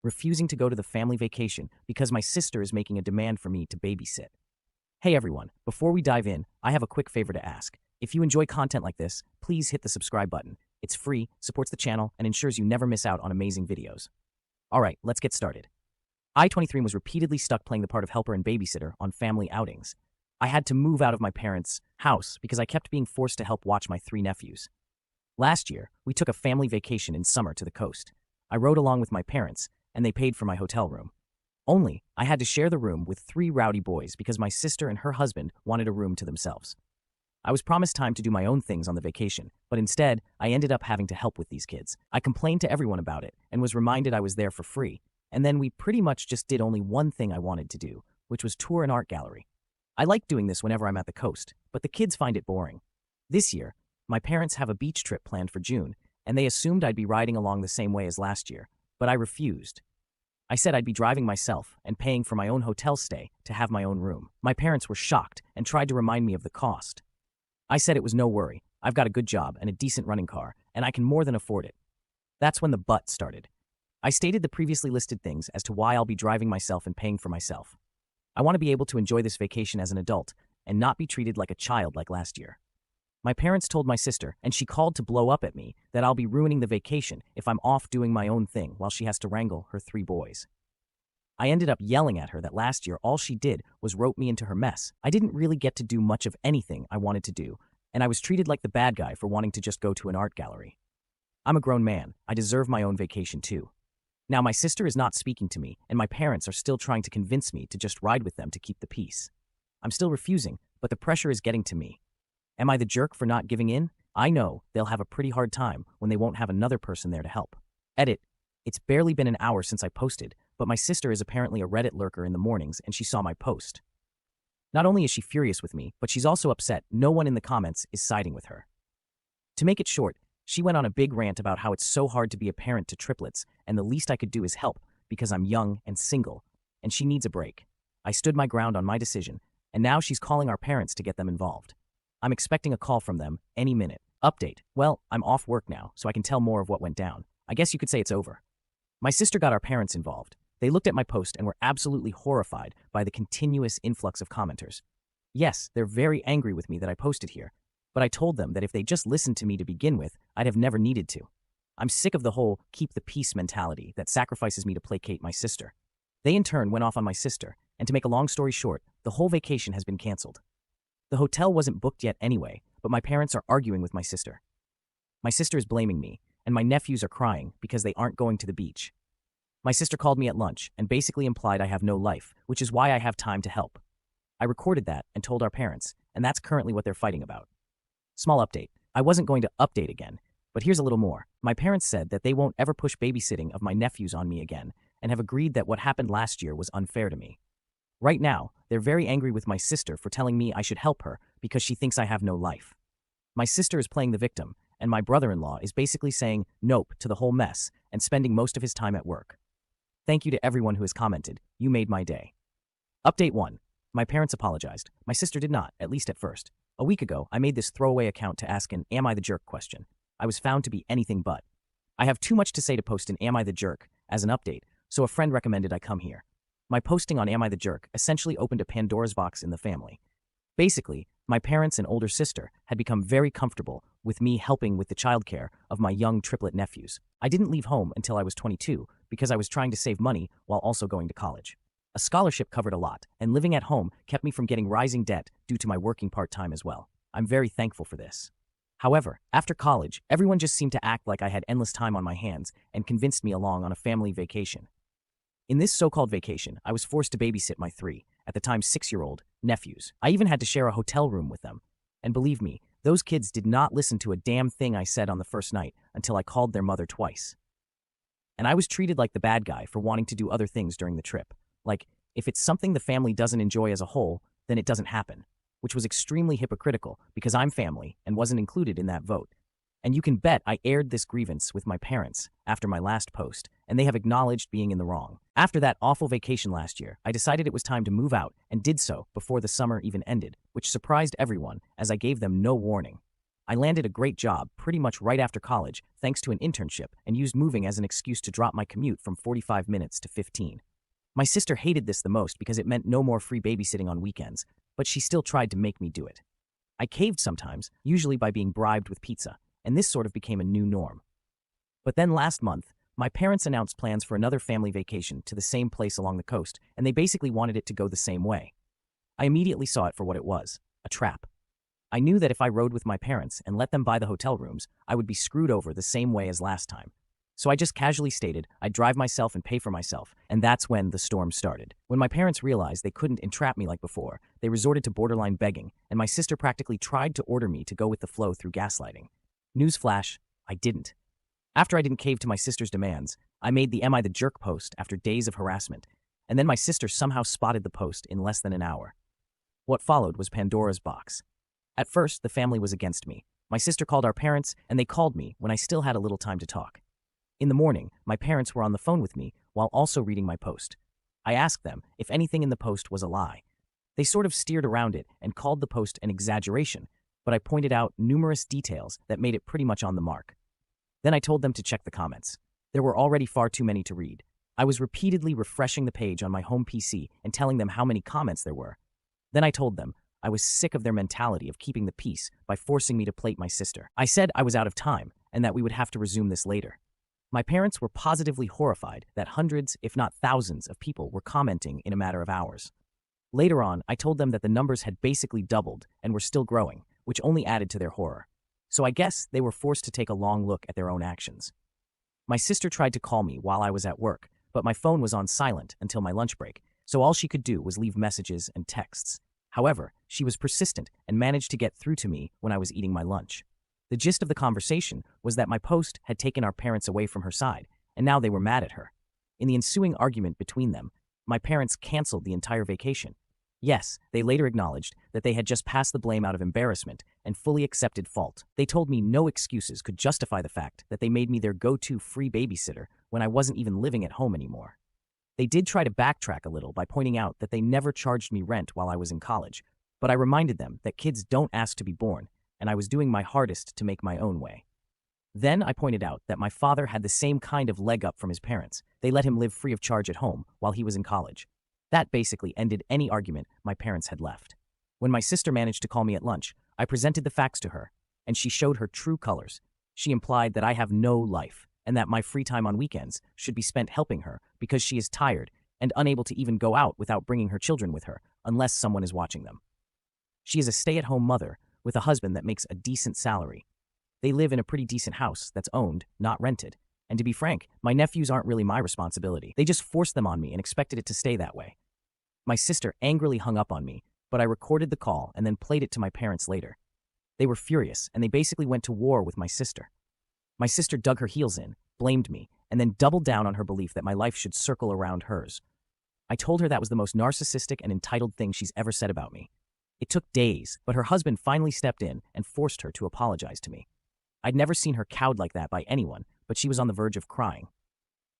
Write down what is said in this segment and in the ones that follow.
refusing to go to the family vacation because my sister is making a demand for me to babysit. Hey everyone, before we dive in, I have a quick favor to ask. If you enjoy content like this, please hit the subscribe button. It's free, supports the channel, and ensures you never miss out on amazing videos. Alright, let's get started. I, 23, was repeatedly stuck playing the part of helper and babysitter on family outings. I had to move out of my parents' house because I kept being forced to help watch my 3 nephews. Last year, we took a family vacation in summer to the coast. I rode along with my parents, and they paid for my hotel room. Only, I had to share the room with 3 rowdy boys because my sister and her husband wanted a room to themselves. I was promised time to do my own things on the vacation, but instead, I ended up having to help with these kids. I complained to everyone about it and was reminded I was there for free, and then we pretty much just did only one thing I wanted to do, which was tour an art gallery. I like doing this whenever I'm at the coast, but the kids find it boring. This year, my parents have a beach trip planned for June, and they assumed I'd be riding along the same way as last year, but I refused. I said I'd be driving myself and paying for my own hotel stay to have my own room. My parents were shocked and tried to remind me of the cost. I said it was no worry. I've got a good job and a decent running car, and I can more than afford it. That's when the but started. I stated the previously listed things as to why I'll be driving myself and paying for myself. I want to be able to enjoy this vacation as an adult and not be treated like a child like last year. My parents told my sister, and she called to blow up at me, that I'll be ruining the vacation if I'm off doing my own thing while she has to wrangle her 3 boys. I ended up yelling at her that last year all she did was rope me into her mess. I didn't really get to do much of anything I wanted to do, and I was treated like the bad guy for wanting to just go to an art gallery. I'm a grown man. I deserve my own vacation too. Now my sister is not speaking to me, and my parents are still trying to convince me to just ride with them to keep the peace. I'm still refusing, but the pressure is getting to me. Am I the jerk for not giving in? I know they'll have a pretty hard time when they won't have another person there to help. Edit. It's barely been an hour since I posted, but my sister is apparently a Reddit lurker in the mornings and she saw my post. Not only is she furious with me, but she's also upset no one in the comments is siding with her. To make it short, she went on a big rant about how it's so hard to be a parent to triplets and the least I could do is help because I'm young and single, and she needs a break. I stood my ground on my decision, and now she's calling our parents to get them involved. I'm expecting a call from them any minute. Update. Well, I'm off work now, so I can tell more of what went down. I guess you could say it's over. My sister got our parents involved. They looked at my post and were absolutely horrified by the continuous influx of commenters. Yes, they're very angry with me that I posted here, but I told them that if they just listened to me to begin with, I'd have never needed to. I'm sick of the whole keep the peace mentality that sacrifices me to placate my sister. They in turn went off on my sister, and to make a long story short, the whole vacation has been canceled. The hotel wasn't booked yet anyway, but my parents are arguing with my sister. My sister is blaming me, and my nephews are crying because they aren't going to the beach. My sister called me at lunch and basically implied I have no life, which is why I have time to help. I recorded that and told our parents, and that's currently what they're fighting about. Small update. I wasn't going to update again, but here's a little more. My parents said that they won't ever push babysitting of my nephews on me again and have agreed that what happened last year was unfair to me. Right now, they're very angry with my sister for telling me I should help her because she thinks I have no life. My sister is playing the victim, and my brother-in-law is basically saying nope to the whole mess and spending most of his time at work. Thank you to everyone who has commented. You made my day. Update 1. My parents apologized. My sister did not, at least at first. A week ago, I made this throwaway account to ask an Am I the Jerk question. I was found to be anything but. I have too much to say to post an Am I the Jerk as an update, so a friend recommended I come here. My posting on Am I the Jerk essentially opened a Pandora's box in the family. Basically, my parents and older sister had become very comfortable with me helping with the childcare of my young triplet nephews. I didn't leave home until I was 22 because I was trying to save money while also going to college. A scholarship covered a lot, and living at home kept me from getting rising debt due to my working part-time as well. I'm very thankful for this. However, after college, everyone just seemed to act like I had endless time on my hands and convinced me along on a family vacation. In this so-called vacation, I was forced to babysit my 3, at the time 6-year-old, nephews. I even had to share a hotel room with them. And believe me, those kids did not listen to a damn thing I said on the first night until I called their mother twice. And I was treated like the bad guy for wanting to do other things during the trip. Like, if it's something the family doesn't enjoy as a whole, then it doesn't happen, which was extremely hypocritical because I'm family and wasn't included in that vote. And you can bet I aired this grievance with my parents after my last post, and they have acknowledged being in the wrong. After that awful vacation last year, I decided it was time to move out and did so before the summer even ended, which surprised everyone as I gave them no warning. I landed a great job pretty much right after college thanks to an internship and used moving as an excuse to drop my commute from 45 minutes to 15. My sister hated this the most because it meant no more free babysitting on weekends, but she still tried to make me do it. I caved sometimes, usually by being bribed with pizza, and this sort of became a new norm. But then last month, my parents announced plans for another family vacation to the same place along the coast, and they basically wanted it to go the same way. I immediately saw it for what it was, a trap. I knew that if I rode with my parents and let them buy the hotel rooms, I would be screwed over the same way as last time. So I just casually stated I'd drive myself and pay for myself, and that's when the storm started. When my parents realized they couldn't entrap me like before, they resorted to borderline begging, and my sister practically tried to order me to go with the flow through gaslighting. Newsflash, I didn't. After I didn't cave to my sister's demands, I made the Am I the Jerk post after days of harassment, and then my sister somehow spotted the post in less than an hour. What followed was Pandora's box. At first, the family was against me. My sister called our parents, and they called me when I still had a little time to talk. In the morning, my parents were on the phone with me while also reading my post. I asked them if anything in the post was a lie. They sort of steered around it and called the post an exaggeration, but I pointed out numerous details that made it pretty much on the mark. Then I told them to check the comments. There were already far too many to read. I was repeatedly refreshing the page on my home PC and telling them how many comments there were. Then I told them I was sick of their mentality of keeping the peace by forcing me to plate my sister. I said I was out of time and that we would have to resume this later. My parents were positively horrified that hundreds, if not thousands, of people were commenting in a matter of hours. Later on, I told them that the numbers had basically doubled and were still growing, which only added to their horror. So I guess they were forced to take a long look at their own actions. My sister tried to call me while I was at work, but my phone was on silent until my lunch break, so all she could do was leave messages and texts. However, she was persistent and managed to get through to me when I was eating my lunch. The gist of the conversation was that my post had taken our parents away from her side, and now they were mad at her. In the ensuing argument between them, my parents canceled the entire vacation. Yes, they later acknowledged that they had just passed the blame out of embarrassment and fully accepted fault. They told me no excuses could justify the fact that they made me their go-to free babysitter when I wasn't even living at home anymore. They did try to backtrack a little by pointing out that they never charged me rent while I was in college, but I reminded them that kids don't ask to be born, and I was doing my hardest to make my own way. Then I pointed out that my father had the same kind of leg up from his parents. They let him live free of charge at home while he was in college. That basically ended any argument my parents had left. When my sister managed to call me at lunch, I presented the facts to her, and she showed her true colors. She implied that I have no life, and that my free time on weekends should be spent helping her because she is tired and unable to even go out without bringing her children with her unless someone is watching them. She is a stay-at-home mother with a husband that makes a decent salary. They live in a pretty decent house that's owned, not rented. And to be frank, my nephews aren't really my responsibility. They just forced them on me and expected it to stay that way. My sister angrily hung up on me, but I recorded the call and then played it to my parents later. They were furious, and they basically went to war with my sister. My sister dug her heels in, blamed me, and then doubled down on her belief that my life should circle around hers. I told her that was the most narcissistic and entitled thing she's ever said about me. It took days, but her husband finally stepped in and forced her to apologize to me. I'd never seen her cowed like that by anyone, but she was on the verge of crying.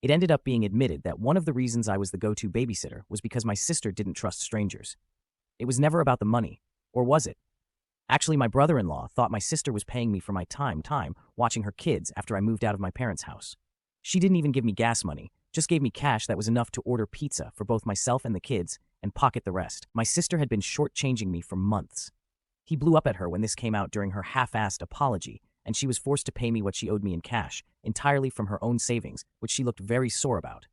It ended up being admitted that one of the reasons I was the go-to babysitter was because my sister didn't trust strangers. It was never about the money, or was it? Actually, my brother-in-law thought my sister was paying me for my time watching her kids after I moved out of my parents' house. She didn't even give me gas money, just gave me cash that was enough to order pizza for both myself and the kids and pocket the rest. My sister had been shortchanging me for months. He blew up at her when this came out during her half-assed apology, and she was forced to pay me what she owed me in cash, entirely from her own savings, which she looked very sore about.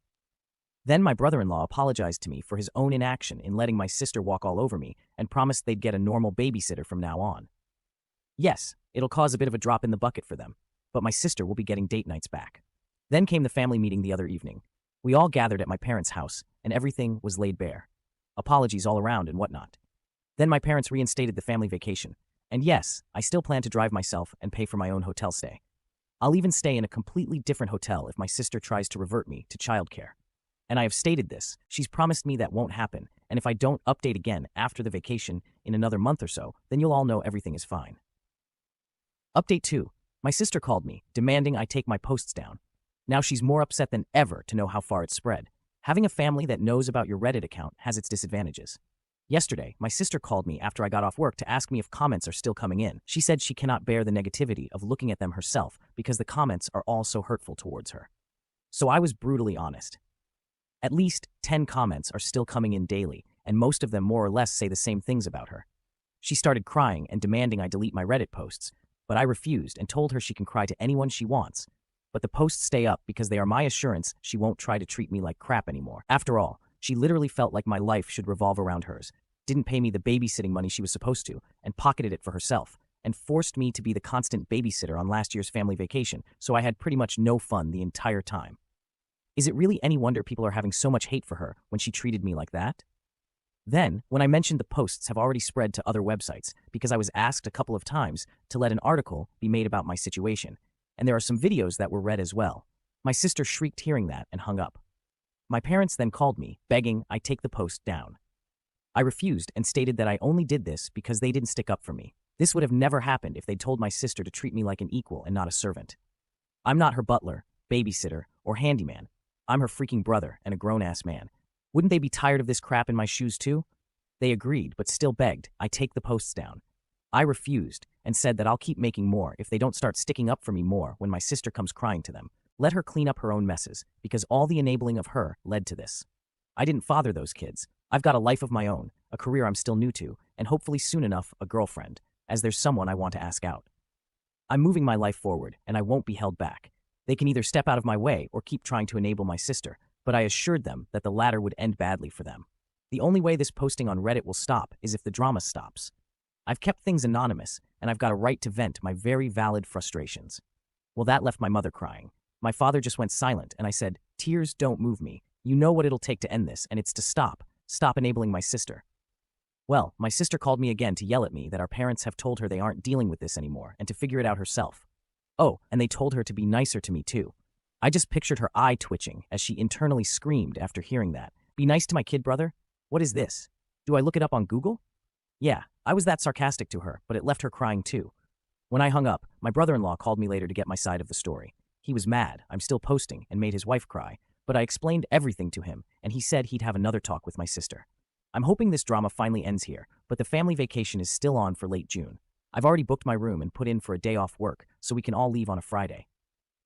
Then my brother-in-law apologized to me for his own inaction in letting my sister walk all over me and promised they'd get a normal babysitter from now on. Yes, it'll cause a bit of a drop in the bucket for them, but my sister will be getting date nights back. Then came the family meeting the other evening. We all gathered at my parents' house, and everything was laid bare. Apologies all around and whatnot. Then my parents reinstated the family vacation. And yes, I still plan to drive myself and pay for my own hotel stay. I'll even stay in a completely different hotel if my sister tries to revert me to childcare. And I have stated this. She's promised me that won't happen, and if I don't update again after the vacation in another month or so, then you'll all know everything is fine. Update 2. My sister called me, demanding I take my posts down. Now she's more upset than ever to know how far it's spread. Having a family that knows about your Reddit account has its disadvantages. Yesterday, my sister called me after I got off work to ask me if comments are still coming in. She said she cannot bear the negativity of looking at them herself because the comments are all so hurtful towards her. So I was brutally honest. At least 10 comments are still coming in daily, and most of them more or less say the same things about her. She started crying and demanding I delete my Reddit posts, but I refused and told her she can cry to anyone she wants. But the posts stay up because they are my assurance she won't try to treat me like crap anymore. After all, she literally felt like my life should revolve around hers, didn't pay me the babysitting money she was supposed to, and pocketed it for herself, and forced me to be the constant babysitter on last year's family vacation, so I had pretty much no fun the entire time. Is it really any wonder people are having so much hate for her when she treated me like that? Then, when I mentioned the posts have already spread to other websites because I was asked a couple of times to let an article be made about my situation, and there are some videos that were read as well. My sister shrieked hearing that and hung up. My parents then called me, begging I take the post down. I refused and stated that I only did this because they didn't stick up for me. This would have never happened if they'd told my sister to treat me like an equal and not a servant. I'm not her butler, babysitter, or handyman. I'm her freaking brother and a grown-ass man. Wouldn't they be tired of this crap in my shoes too? They agreed, but still begged I take the posts down. I refused and said that I'll keep making more if they don't start sticking up for me more when my sister comes crying to them. Let her clean up her own messes, because all the enabling of her led to this. I didn't father those kids. I've got a life of my own, a career I'm still new to, and hopefully soon enough a girlfriend, as there's someone I want to ask out. I'm moving my life forward, and I won't be held back. They can either step out of my way or keep trying to enable my sister, but I assured them that the latter would end badly for them. The only way this posting on Reddit will stop is if the drama stops. I've kept things anonymous, and I've got a right to vent my very valid frustrations. Well, that left my mother crying. My father just went silent, and I said, "Tears don't move me. You know what it'll take to end this, and it's to stop. Stop enabling my sister." Well, my sister called me again to yell at me that our parents have told her they aren't dealing with this anymore and to figure it out herself. Oh, and they told her to be nicer to me too. I just pictured her eye twitching as she internally screamed after hearing that. Be nice to my kid, brother? What is this? Do I look it up on Google? Yeah, I was that sarcastic to her, but it left her crying too. When I hung up, my brother-in-law called me later to get my side of the story. He was mad, I'm still posting, and made his wife cry, but I explained everything to him, and he said he'd have another talk with my sister. I'm hoping this drama finally ends here, but the family vacation is still on for late June. I've already booked my room and put in for a day off work, so we can all leave on a Friday.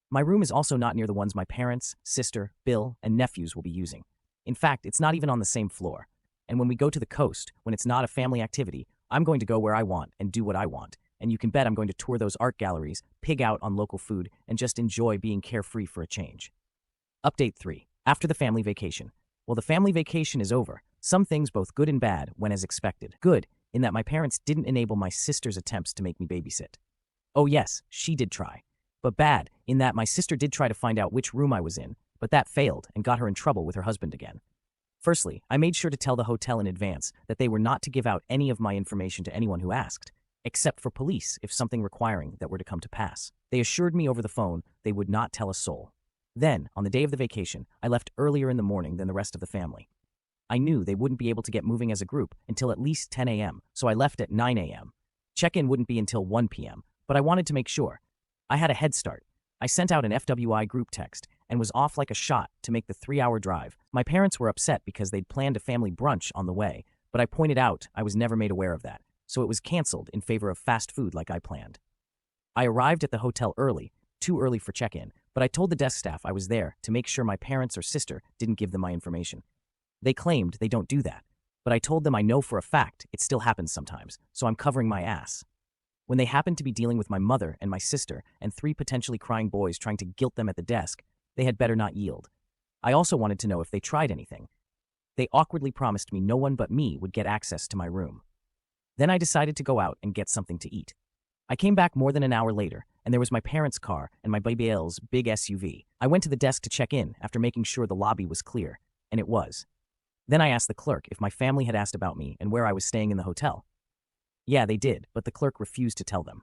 My room is also not near the ones my parents, sister, Bill, and nephews will be using. In fact, it's not even on the same floor. And when we go to the coast, when it's not a family activity, I'm going to go where I want and do what I want. And you can bet I'm going to tour those art galleries, pig out on local food, and just enjoy being carefree for a change. Update 3. After the family vacation. Well, the family vacation is over. Some things both good and bad went as expected. Good, in that my parents didn't enable my sister's attempts to make me babysit. Oh yes, she did try. But bad, in that my sister did try to find out which room I was in, but that failed and got her in trouble with her husband again. Firstly, I made sure to tell the hotel in advance that they were not to give out any of my information to anyone who asked, except for police if something requiring that were to come to pass. They assured me over the phone they would not tell a soul. Then, on the day of the vacation, I left earlier in the morning than the rest of the family. I knew they wouldn't be able to get moving as a group until at least 10 a.m., so I left at 9 a.m. Check-in wouldn't be until 1 p.m., but I wanted to make sure. I had a head start. I sent out an FYRA group text and was off like a shot to make the 3-hour drive. My parents were upset because they'd planned a family brunch on the way, but I pointed out I was never made aware of that, so it was canceled in favor of fast food like I planned. I arrived at the hotel early, too early for check-in, but I told the desk staff I was there to make sure my parents or sister didn't give them my information. They claimed they don't do that, but I told them I know for a fact it still happens sometimes, so I'm covering my ass. When they happened to be dealing with my mother and my sister and 3 potentially crying boys trying to guilt them at the desk, they had better not yield. I also wanted to know if they tried anything. They awkwardly promised me no one but me would get access to my room. Then I decided to go out and get something to eat. I came back more than an hour later, and there was my parents' car and my baby L's big SUV. I went to the desk to check in after making sure the lobby was clear, and it was. Then I asked the clerk if my family had asked about me and where I was staying in the hotel. Yeah, they did, but the clerk refused to tell them.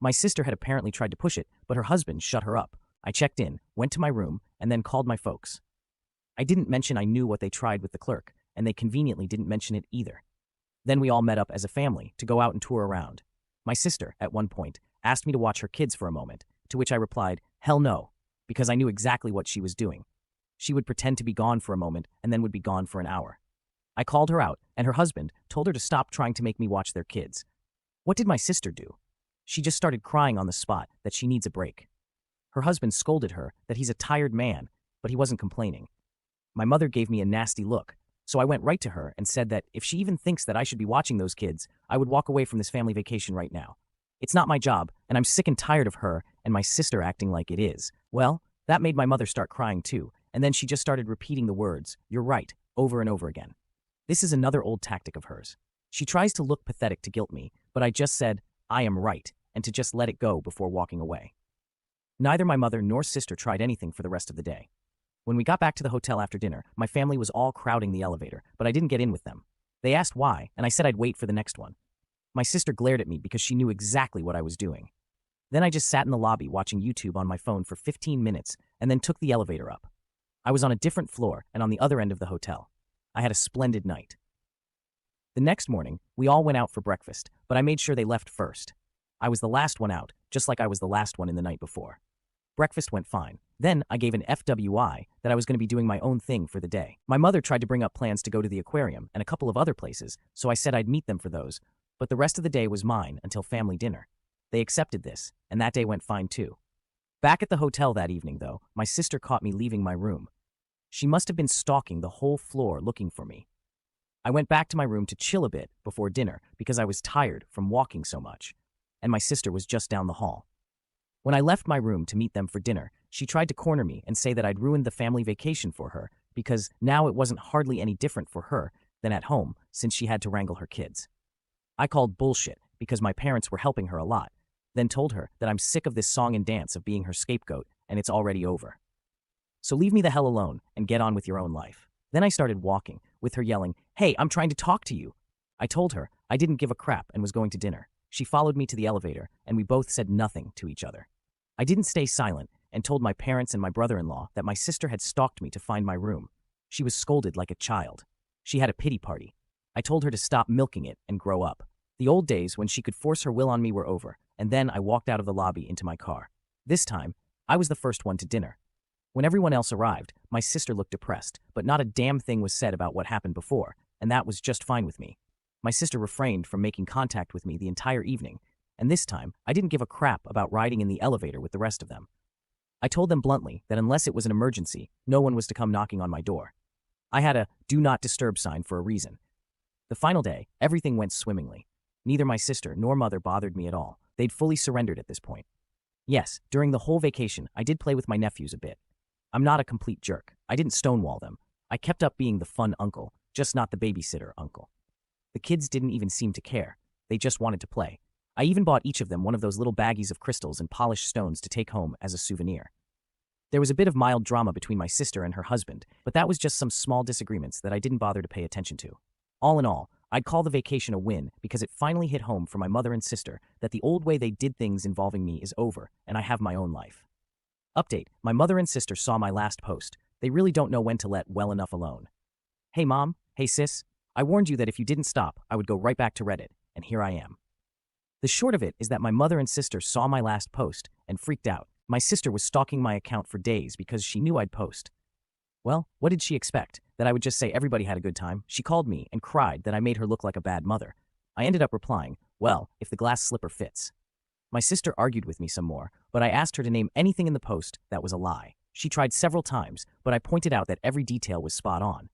My sister had apparently tried to push it, but her husband shut her up. I checked in, went to my room, and then called my folks. I didn't mention I knew what they tried with the clerk, and they conveniently didn't mention it either. Then we all met up as a family to go out and tour around. My sister, at one point, asked me to watch her kids for a moment, to which I replied, hell no, because I knew exactly what she was doing. She would pretend to be gone for a moment and then would be gone for an hour. I called her out, and her husband told her to stop trying to make me watch their kids. What did my sister do? She just started crying on the spot that she needs a break. Her husband scolded her that he's a tired man, but he wasn't complaining. My mother gave me a nasty look, so I went right to her and said that if she even thinks that I should be watching those kids, I would walk away from this family vacation right now. It's not my job, and I'm sick and tired of her and my sister acting like it is. Well, that made my mother start crying too, and then she just started repeating the words, "You're right," over and over again. This is another old tactic of hers. She tries to look pathetic to guilt me, but I just said, I am right, and to just let it go before walking away. Neither my mother nor sister tried anything for the rest of the day. When we got back to the hotel after dinner, my family was all crowding the elevator, but I didn't get in with them. They asked why, and I said I'd wait for the next one. My sister glared at me because she knew exactly what I was doing. Then I just sat in the lobby watching YouTube on my phone for 15 minutes and then took the elevator up. I was on a different floor and on the other end of the hotel. I had a splendid night. The next morning, we all went out for breakfast, but I made sure they left first. I was the last one out, just like I was the last one in the night before. Breakfast went fine. Then I gave an FYI that I was going to be doing my own thing for the day. My mother tried to bring up plans to go to the aquarium and a couple of other places, so I said I'd meet them for those, but the rest of the day was mine until family dinner. They accepted this, and that day went fine too. Back at the hotel that evening, though, my sister caught me leaving my room. She must have been stalking the whole floor looking for me. I went back to my room to chill a bit before dinner because I was tired from walking so much, and my sister was just down the hall. When I left my room to meet them for dinner, she tried to corner me and say that I'd ruined the family vacation for her because now it wasn't hardly any different for her than at home since she had to wrangle her kids. I called bullshit because my parents were helping her a lot, then told her that I'm sick of this song and dance of being her scapegoat and it's already over. So leave me the hell alone and get on with your own life. Then I started walking, with her yelling, "Hey, I'm trying to talk to you." I told her I didn't give a crap and was going to dinner. She followed me to the elevator, and we both said nothing to each other. I didn't stay silent and told my parents and my brother-in-law that my sister had stalked me to find my room. She was scolded like a child. She had a pity party. I told her to stop milking it and grow up. The old days when she could force her will on me were over, and then I walked out of the lobby into my car. This time, I was the first one to dinner. When everyone else arrived, my sister looked depressed, but not a damn thing was said about what happened before, and that was just fine with me. My sister refrained from making contact with me the entire evening, and this time, I didn't give a crap about riding in the elevator with the rest of them. I told them bluntly that unless it was an emergency, no one was to come knocking on my door. I had a "do not disturb" sign for a reason. The final day, everything went swimmingly. Neither my sister nor mother bothered me at all. They'd fully surrendered at this point. Yes, during the whole vacation, I did play with my nephews a bit. I'm not a complete jerk. I didn't stonewall them. I kept up being the fun uncle, just not the babysitter uncle. The kids didn't even seem to care. They just wanted to play. I even bought each of them one of those little baggies of crystals and polished stones to take home as a souvenir. There was a bit of mild drama between my sister and her husband, but that was just some small disagreements that I didn't bother to pay attention to. All in all, I'd call the vacation a win because it finally hit home for my mother and sister that the old way they did things involving me is over and I have my own life. Update: my mother and sister saw my last post. They really don't know when to let well enough alone. Hey mom, hey sis, I warned you that if you didn't stop, I would go right back to Reddit, and here I am. The short of it is that my mother and sister saw my last post and freaked out. My sister was stalking my account for days because she knew I'd post. Well, what did she expect? That I would just say everybody had a good time? She called me and cried that I made her look like a bad mother. I ended up replying, well, if the glass slipper fits. My sister argued with me some more, but I asked her to name anything in the post that was a lie. She tried several times, but I pointed out that every detail was spot on.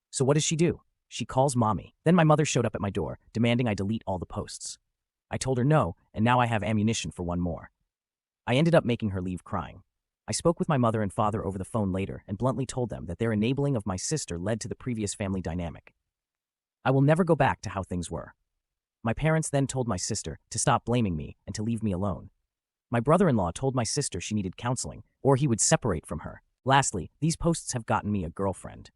So what does she do? She calls mommy. Then my mother showed up at my door, demanding I delete all the posts. I told her no, and now I have ammunition for one more. I ended up making her leave crying. I spoke with my mother and father over the phone later and bluntly told them that their enabling of my sister led to the previous family dynamic. I will never go back to how things were. My parents then told my sister to stop blaming me and to leave me alone. My brother-in-law told my sister she needed counseling, or he would separate from her. Lastly, these posts have gotten me a girlfriend.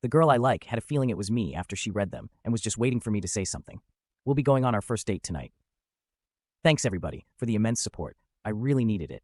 The girl I like had a feeling it was me after she read them and was just waiting for me to say something. We'll be going on our first date tonight. Thanks everybody for the immense support. I really needed it.